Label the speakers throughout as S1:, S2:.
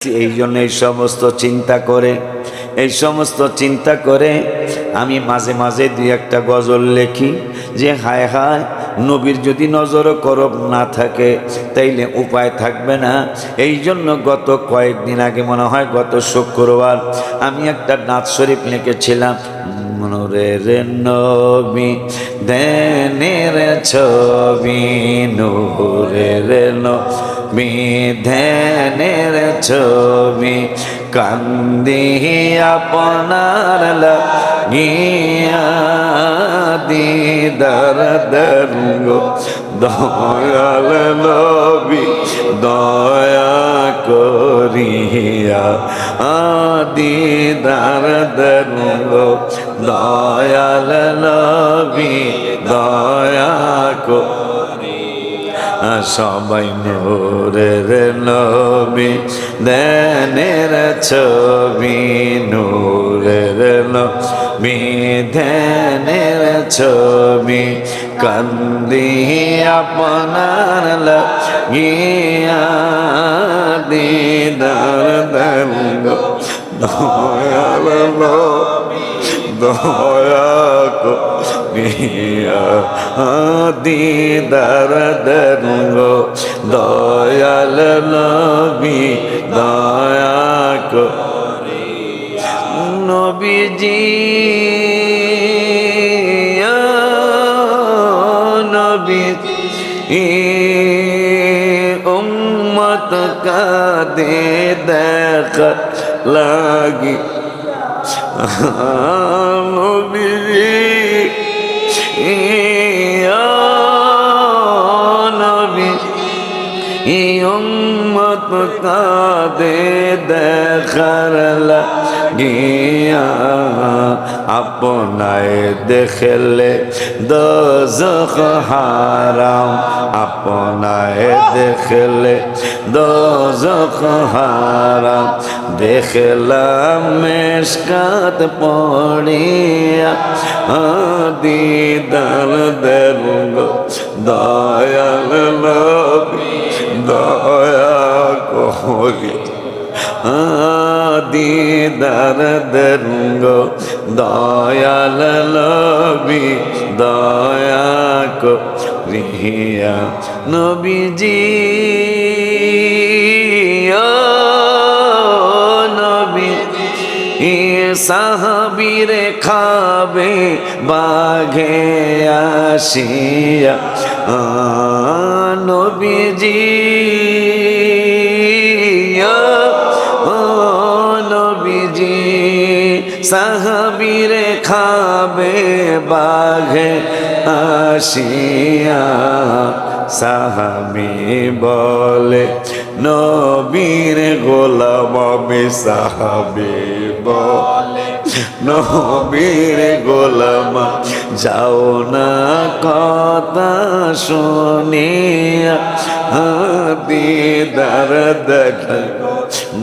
S1: এই জন্য এই সমস্ত চিন্তা করে আমি মাঝে মাঝে দুই একটা গজল লেখি যে হায় হায় নবীর যদি নজর করব না থাকে তাইলে উপায় থাকবে না। এই জন্য গত কয়েকদিন আগে মনে হয় গত শুক্রবার আমি একটা নাত শরীফ লিখেছিলাম, নূরের নবী ধ্যানের ছবি, নূরের নবী ধ্যানের ছবি, কান্দি আপনার লাগিয়া দিদার দরগো, দয়াল নবী দয়া করিয়া দিদার দরগো, দয়াল নবী দয়া করিয়া। সবাই নূরের নবী ধ্যানের ছবি, নূরের নবী ধ্যানের ছবি, কান্দি আপনার লাগিয়া দিদার দরগো, দয়াল নবী দয়া করিয়া দিদার দরগো, দয়াল নবী দয়া করিয়া। নবীজি নবীজি উম্মত কাঁদে দেখা লাগি, নবীজি নবী উম্মত কাঁদে দেখার লাগিয়া, আপনায় দেখলে দোজখ হারাম, আপনায় দেখলে দোজখ হারাম, দেখলাম মেশকাত পড়িয়া দিদার দরগো, দয়াল নবী দয়া করিয়া দিদার দরগো, দয়াল নবী দয়া করিয়া। নবীজি সাহাবীরে খাবে বাঘে আসিয়া, নবীজি নবীজি সাহাবীরে খাবে বাঘে আসিয়া, সাহাবী বলে নবীর গোলাম আমি, সাহাবী বলে নবীর গোলাম, যাও না কথা শুনিয়া দিদার দেখা,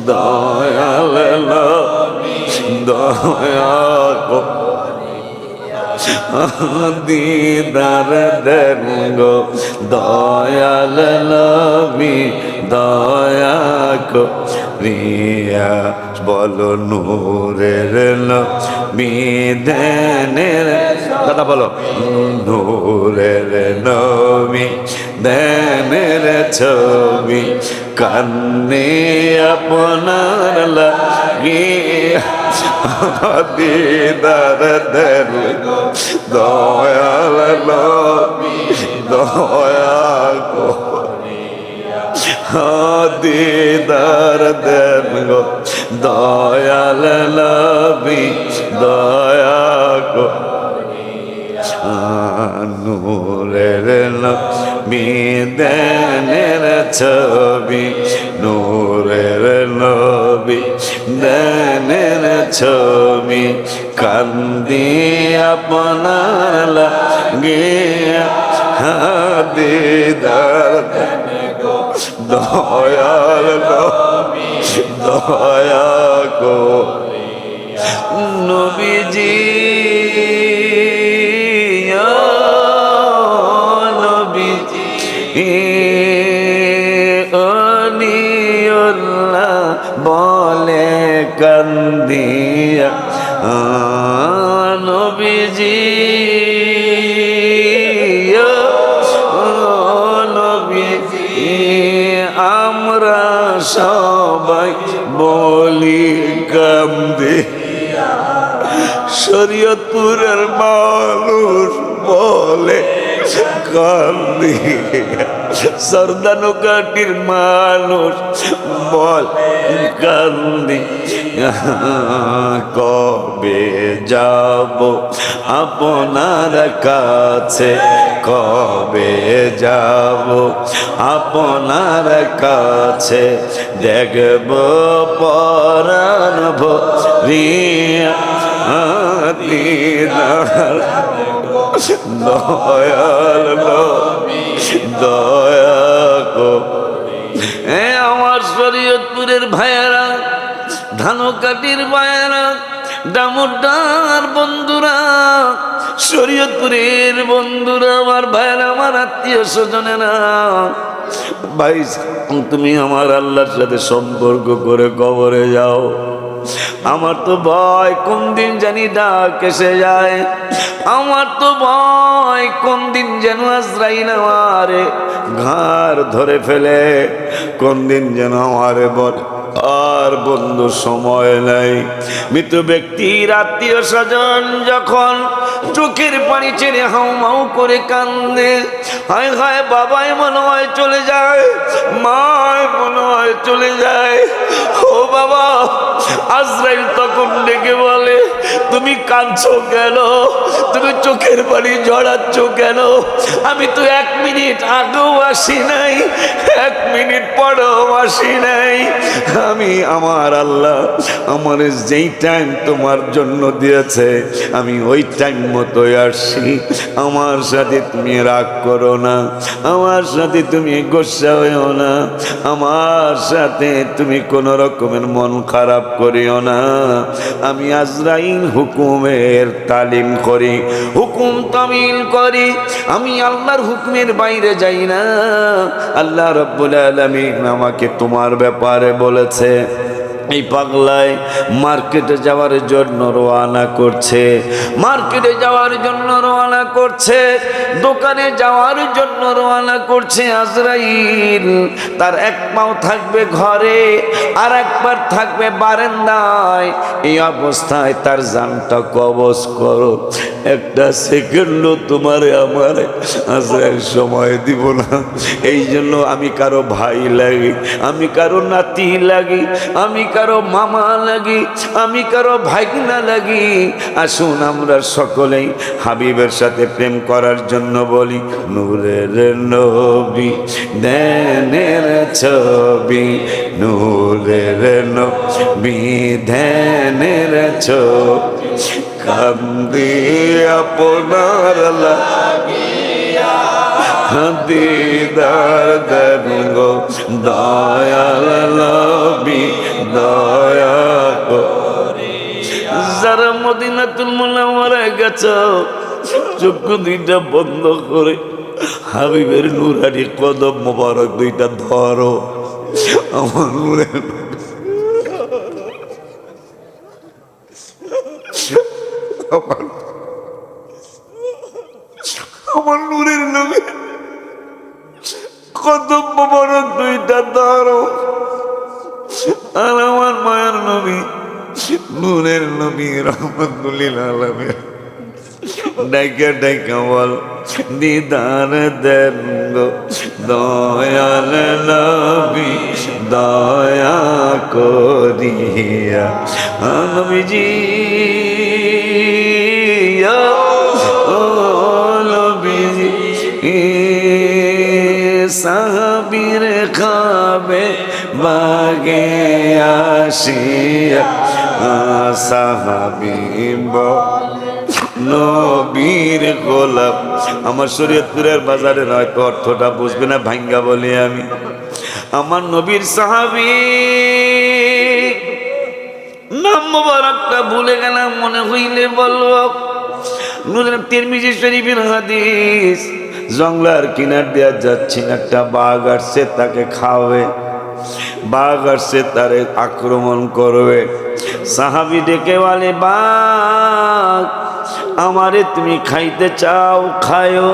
S1: দয়াল নবী দয়া দিদার দরগো, দয়াল নবী দয়া করিয়া। বলো নূরের নবী ধ্যানের, দাদা বলো নূরের নবী ধ্যানের ছবি, কান্নে আপনার লাগিয়া দিদার দরগো, দয়াল নবী দয়া করিয়া দিদার দরগো, দয়াল নবী দয়া করিয়া। নূরের নবী ধ্যানের ছবি, নূরের নবী ধ্যানের ছবি, কান্দি আপনার লাগিয়া দিদার দরগো, দয়াল নবী দয়া করিয়া। নবীজি নবীজি বলে কান্দিয়া নবীজি আমরা সবাই বলি কান্দে শরীয়তপুরের মানুষ বলে কান্দি সরদানুকাটির মানুষ বল কান্দি কবে যাব আপনার কাছে কবে যাব আপনার কাছে দেখব পরাণ ভরিয়া দিদার দয়াল দয়া কো আমার শরীয়তপুরের ভাইয়েরা ধানকাটির ভাইয়েরা ডামুড্ডার বন্ধুরা শরীয়তপুরের বন্ধুরা আমার ভাইয়েরা আমার আত্মীয় স্বজনেরা ভাই তুমি আমার আল্লাহর সাথে সম্পর্ক করে কবরে যাও আমার তো ভয় কোন দিন জানি ডাক এসে যায় আমার তো ভয় কোন দিন যেন আজরাইল আমারে ঘাড় ধরে ফেলে কোন দিন যেন আমারে বলে আর বন্ধু সময় নাই মৃত ব্যক্তির আত্মীয় স্বজন যখন চোখের পানি ছেড়ে হাউমাউ করে কান্দে হায় হায় বাবাই মনে হয় চলে যায় মায় মনে হয় চলে যায় ও বাবা আজরাইল তখন ডেকে বলে তুমি কাঁদছো কেন তুমি চোখের পানি ঝরাচ্ছ কেন আমি তো 1 মিনিট আগেও আসি নাই 1 মিনিট পরেও আসি নাই আমি আমার আল্লাহ আমার যেই টাইম তোমার জন্য দিয়েছে আমি ওই টাইম মতোই আসছি আমার সাথে তুমি রাগ করো না আমার সাথে তুমি গোসা হইও না আমার সাথে তুমি কোনো রকমের মন খারাপ করিও না আমি আজরাইল হুকুমের তালিম করি হুকুম তামিল করি আমি আল্লাহর হুকুমের বাইরে যাই না আল্লাহ রাব্বুল আলামিন আমাকে তোমার ব্যাপারে বলেছে এই পাগলায় মার্কেটে যাওয়ার জন্য রওনা করছে মার্কেটে যাওয়ার জন্য রওনা করছে দোকানে যাওয়ার জন্য রওনা করছে আজরাইল তার এক পাও থাকবে ঘরে আর একবার থাকবে বারান্দায় এই অবস্থায় তার জানটা কবজ করো একটা সেকেন্ডও তোমারে আমারে আজরাইল সময় দিব না এই জন্য আমি কারো ভাই লাগি আমি কারো নাতি লাগি আমি কারো মামা লাগি আমি কারো ভাগনা লাগি আসুন আমরা সকলেই হাবিবের সাথে প্রেম করার জন্য বলি নূরের নবী ধ্যানের ছবি নূরের নবী ধ্যানের ছবি কান্দি আপনার লাগিয়া দিদার দেনগো দয়াল নবী দয়া করে যারা মদিনাতুল মুনাওয়ারায় গেছো চক্ষু দুইটা বন্ধ করে হাবিবের নূরানি কদম মোবারক দুইটা ধরো আমার নূরের আমার নূরের নবী কদম মোবারক দুইটা ধরো আর আমার মায়ের নবী নূরের নবী রহমতুল আলামিন ডাইকা ডাইকা বল দিদার দেন গো দয়াল নবী দয়া করিয়া নবীজি ও নবীজি সাহাবীর খাবে বাগে আসিয়া সাহাবী নবীর গোলাপ আমার শরীয়তপুরের বাজারের হয়তো অর্থটা বুঝবে না ভাঙ্গা বলি আমি আমার নবীর সাহাবী নাম মোবারকটা ভুলে গেলাম মনে হইলে বলবো নূরের তিরমিজি শরীফের হাদিস জঙ্গলার কিনার দেওয়া যাচ্ছি একটা বাঘ আসছে তাকে খাওয়াবে বাঘ আসছে তারে আক্রমণ করবে। সাহাবী ডেকে বলে, বাঘ আমারে তুমি খাইতে চাও খায়ো,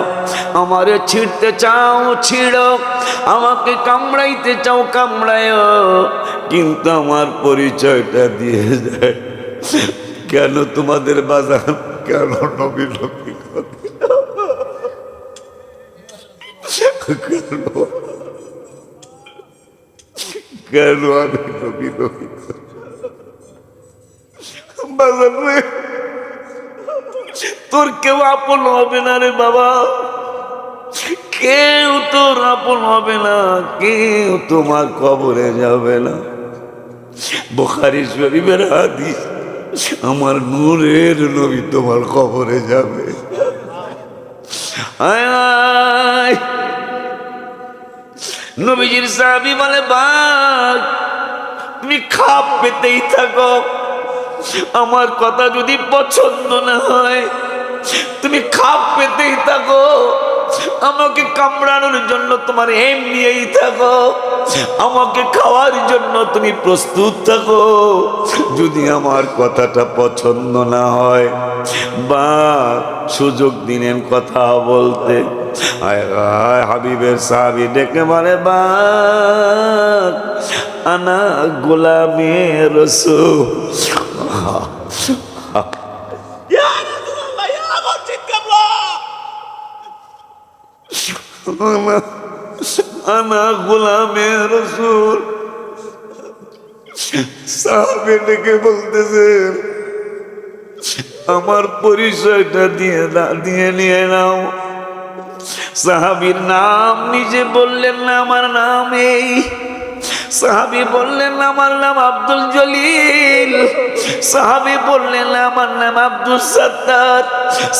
S1: আমারে ছিঁড়তে চাও ছিঁড়ো, আমাকে কামড়াইতে চাও কামড়ায়ো, কিন্তু আমার পরিচয়টা দিয়ে যায়। কেন তোমাদের বাজার, কেন নবী নবী কেন আমি নবী নবী বাজার রে, তোর কেউ আপন হবে না রে বাবা, কেউ তোর আপন হবে না, কেউ তোমার কবরে যাবে না। বুখারী শরীফের হাদিস, আমার নূরের নবী তোমার কবরে যাবে। আয় আয়, নবীজির সাহাবী বলে, বাঘ তুমি খাপ পেতেই থাকো, আমার কথা যদি পছন্দ না হয় তুমি খাপ পেতেই থাকো, আমাকে কামড়ানোর জন্য তোমার এম নিয়েই থাকো, আমাকে খাওয়ার জন্য তুমি প্রস্তুত থাকো। যদি আমার কথাটা পছন্দ না হয়, বা সুযোগ দিলেন কথা বলতে। আয় আয়, হাবিবের সাহাবী ডেকে বলে, বা আনা গোলামে রাসূল, আনা গোলামে রাসূল। সাহাবী ডেকে বলতেছেন, আমার পরিচয়টা দিয়ে নিয়ে নাও। সাহাবীর নাম নিজে বললেন না, আমার নাম এই। সাহাবী বললেন, আমার নাম আব্দুল জলিল। সাহাবী বললেন, আমার নাম আব্দুল সাত্তার।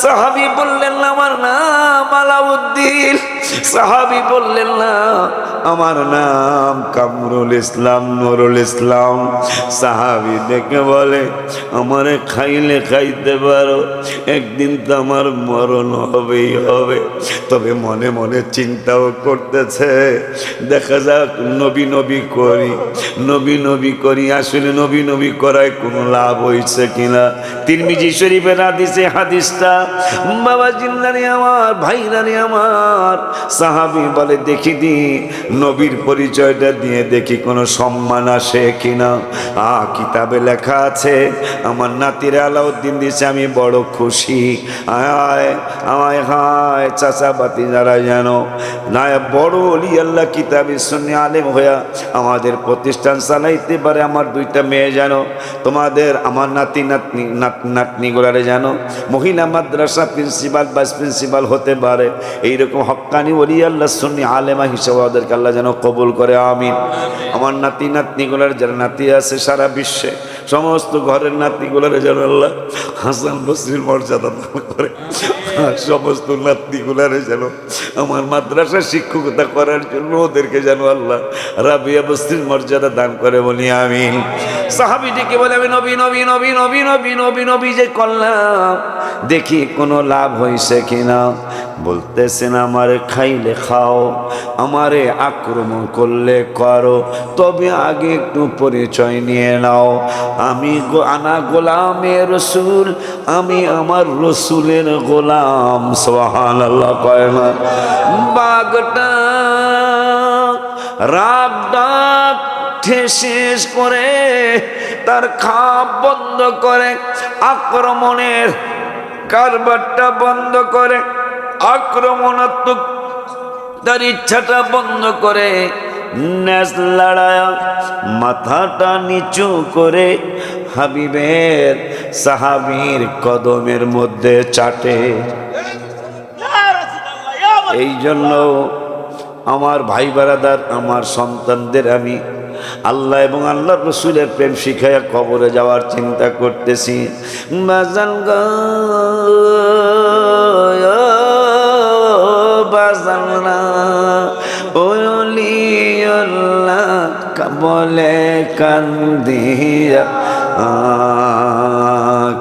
S1: সাহাবী বললেন, আমার নাম আলাউদ্দিন। সাহাবী বললেন, না আমার নাম কামরুল ইসলাম, নুরুল ইসলাম। সাহাবী দেখে বলে, আমারে খাইলে খাইতে পারো, একদিন তো আমার মরণ হবেই হবে। তবে মনে মনে চিন্তাও করতেছে, দেখা যাক নবী নবী করি, নবী নবী করি, আসলে নবী নবী করায় কোনো লাভ হয়েছে কিনা। তিরমিজি শরীফের হাদিসে হাদিসটা, বাবা জিন্দারি আমার, ভাইরানি আমার। সাহাবী বলে, দেখি দি নবীর পরিচয়টা দিয়ে দেখি কোনো সম্মান আসে কিনা। কিতাবে লেখা আছে, আমার নাতির আলাউদ্দিন দিছে, আমি বড় খুশি। আয় আমায় হায় চাচা বাতি যারা যেন না বড় অলি আল্লাহ কিতাবি সুন্নি আলেম হইয়া আমাদের প্রতিষ্ঠান চালাইতে পারে। আমার দুইটা মেয়ে যেন তোমাদের, আমার নাতি নাতনিগুলারে যেন মহিলা মাদ্রাসা প্রিন্সিপাল, ভাইস প্রিন্সিপাল হতে পারে। এইরকম হক্কানি ওলি আল্লাহ সুন্নি আলেমা হিসেবে ওদেরকে আল্লাহ যেন কবুল করে, আমিন। আমার নাতি নাতনিগুলার যারা নাতি আছে সারা বিশ্বে, সমস্ত ঘরের নাতিগুলারে যেন আল্লাহ হাসান বসরির মর্যাদা দান করে। সমস্ত নাতনিগুলারে যেন আমার মাদ্রাসা শিক্ষকতা করার জন্য ওদেরকে যেন আল্লাহ রাবিয়া বসরির মর্যাদা দান করে, বলি আমিন। সাহাবীটিকে বলে, আমি নবী নবী নবী নবী নবী নবী নবী যে করলাম, দেখি কোনো লাভ হয়েছে কিনা। বলতেছেন, আমারে খাইলে খাও, আমারে আক্রমণ করলে করো, তবে আগে একটু পরিচয় নিয়ে নাও। আমি আনা গোলামে রসুল, আমি আমার রসুলের গোলাম। সুবহানাল্লাহ কয় না? বাঘটা রাগ ডাক শেষ করে তার খাপ বন্ধ করে, আক্রমণের কারবারটা বন্ধ করে, আক্রমণাত্মক তার ইচ্ছাটা বন্ধ করে, নেজ লড়ায়া মাথাটা নিচু করে হাবিবের সাহাবীর কদমের মধ্যে চাটে। এই জন্য আমার ভাই বারাদার, আমার সন্তানদের আমি আল্লাহ এবং আল্লাহ রসুলের প্রেম শিখাইয়া কবরে যাওয়ার চিন্তা করতেছি। বাজান গো বাজানরা, ওলি আল্লাহ বলে কান্দিয়া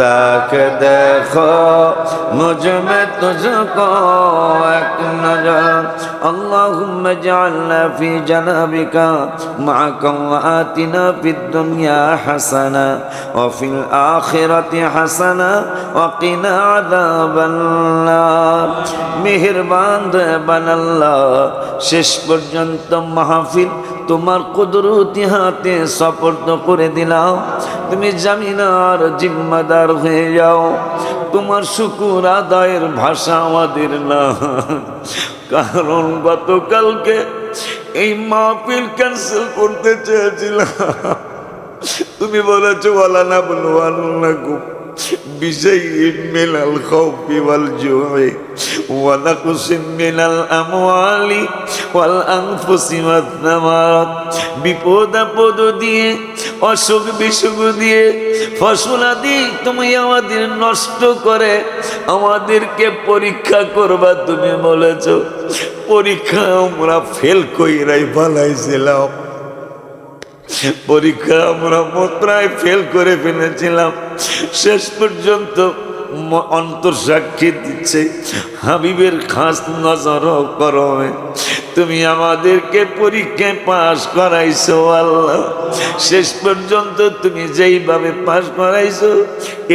S1: ताके देखो मुझ में तुझको एक नजर अल्लाहुम्मा जअलना फी जनाबिका माका व आतिना फिद दुनिया हसना व फिल आखिरति हसना व किना अज़ाबन नार। मेहरबान रहमान अल्लाह শেষ পর্যন্ত মাহফিল তোমার কুদরতি হাতে সুপর্দ করে দিলাম। তুমি জামিনার জিম্মাদার হয়ে যাও। তোমার শুকর আদায়ের ভাষা আমাদের না, কারণ গতকালকে এই মাহফিল ক্যান্সেল করতে চেয়েছিলাম, তুমি বলেছো ওয়ালা না বলুয়ান্নাকুম বিশাইইন মিনাল খাউফি ওয়াল জুই ওয়া নাকসিম মিনাল আমওয়ালি ওয়াল আনফুসি ওয়াত সামারাত। বিপদ আপদ দিয়ে, অসুখ বিসুখ দিয়ে, ফসলাদি তুমি আমাদের নষ্ট করে আমাদেরকে পরীক্ষা করবা। তুমি বলেছো পরীক্ষা আমরা ফেল কইরাই বানাইছিলাম, পরীক্ষা আমরা প্রায় ফেল করে ফেলেছিলাম। শেষ পর্যন্ত অন্তর সাক্ষী দিচ্ছে হাবিবের খাস নজর করমে তুমি আমাদেরকে পরীক্ষায় পাশ করাইছো আল্লাহ। শেষ পর্যন্ত তুমি যেইভাবে পাশ করাইছো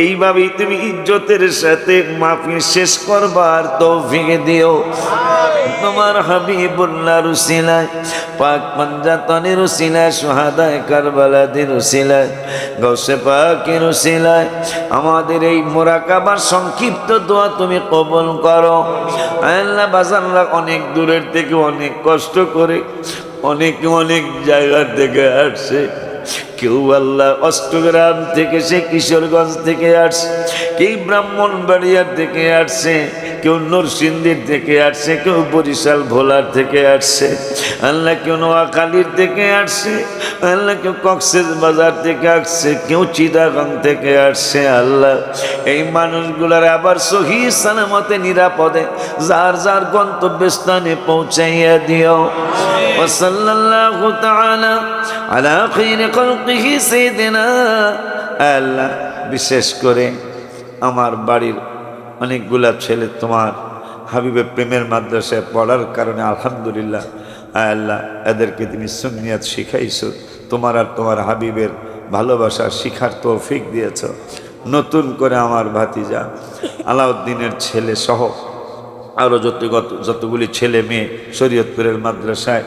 S1: এইভাবেই তুমি ইজ্জতের সাথে মাহফিল শেষ করবার তৌফিক দিও। তোমার হাবিবুল্লাহর উসিলায়, পাক পাঞ্জাতনের উসিলায়, সুহাদায়ে কারবালাদের উসিলায়, গৌসে পাকের উসিলায় আমাদের এই মুরাকাবার সংক্ষিপ্ত দোয়া তুমি কবুল করো। আল্লাহ বাজানরা অনেক দূরের থেকে অনেক কষ্ট করে অনেকে অনেক জায়গার থেকে আসছে। কেউ আল্লাহ অষ্টগ্রাম থেকে, সে কিশোরগঞ্জ থেকে আসছে, কেউ ব্রাহ্মণবাড়িয়ার থেকে আসছে, কেউ নরসিংদীর থেকে আসছে, কেউ বরিশাল ভোলার থেকে আসছে, আল্লাহ কেউ নোয়াখালীর থেকে আসছে, আল্লাহ কেউ কক্সেস বাজার থেকে আসছে, কেউ চিটাগাং থেকে আসছে। আল্লাহ এই মানুষগুলার আবার সহি সালামতে নিরাপদে যার যার গন্তব্যস্থানে পৌঁছাইয়া দিও। ওয়া সাল্লাল্লাহু তাআলা আলা খায়রি খালকিহি সাইয়্যিদিনা। আল্লাহ বিশেষ করে আমার বাড়ির অনেকগুলা ছেলে তোমার হাবিবের প্রেমের মাদ্রাসায় পড়ার কারণে আলহামদুলিল্লাহ আল্লাহ এদেরকে তুমি সুন্নিয়াত শিখাইছো, তোমার আর তোমার হাবিবের ভালোবাসা শিখার তৌফিক দিয়েছ। নতুন করে আমার ভাতিজা আলাউদ্দিনের ছেলে সহ আরও যতগুলি ছেলে মেয়ে শরীয়তপুরের মাদ্রাসায়,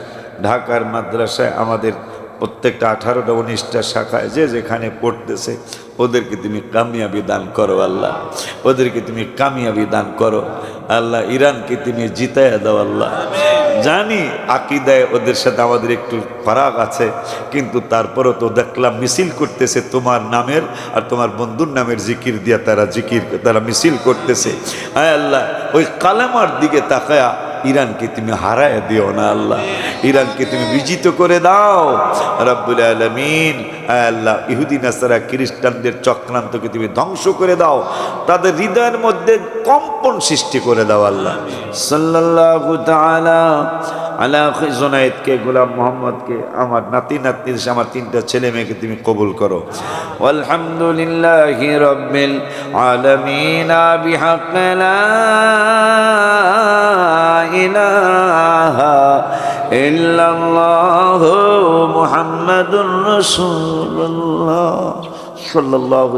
S1: ঢাকার মাদ্রাসায়, আমাদের প্রত্যেকটা 18টা 19টা শাখায় যে যেখানে পড়তেছে ওদেরকে তুমি কামিয়াবি দান করো আল্লাহ, ওদেরকে তুমি কামিয়াবি দান করো আল্লাহ। ইরানকে তুমি জিতাইয়া দাও আল্লাহ। জানি আকিদায় ওদের সাথে আমাদের একটু ফারাক আছে, কিন্তু তারপরও তো দেখলাম মিছিল করতেছে তোমার নামের আর তোমার বন্ধুর নামের জিকির দিয়া তারা মিছিল করতেছে। আয় আল্লাহ ওই কালেমার দিকে তাকায়া ইরানকে তুমি হারায় দিও না আল্লাহ, ইরানকে তুমি বিজিত করে দাও রব্বুল আলামিন। আল্লাহ ইহুদি নাসারা খ্রিস্টানদের চক্রান্তকে তুমি ধ্বংস করে দাও, তাদের হৃদয়ের মধ্যে কম্পন সৃষ্টি করে দাও আল্লাহ। সাল্লাল্লাহু তাআলা আলা জুনায়েদকে, গোলাম মোহাম্মদকে, আমার নাতি নাতনি, আমার 3টা ছেলে মেয়েকে তুমি কবুল করো। আলহামদুলিল্লাহি রাব্বিল আলামিন বিহাক্কি লা ইলাহা ইল্লাল্লাহ মুহাম্মাদুর রাসূলুল্লাহ সাল্লাল্লাহু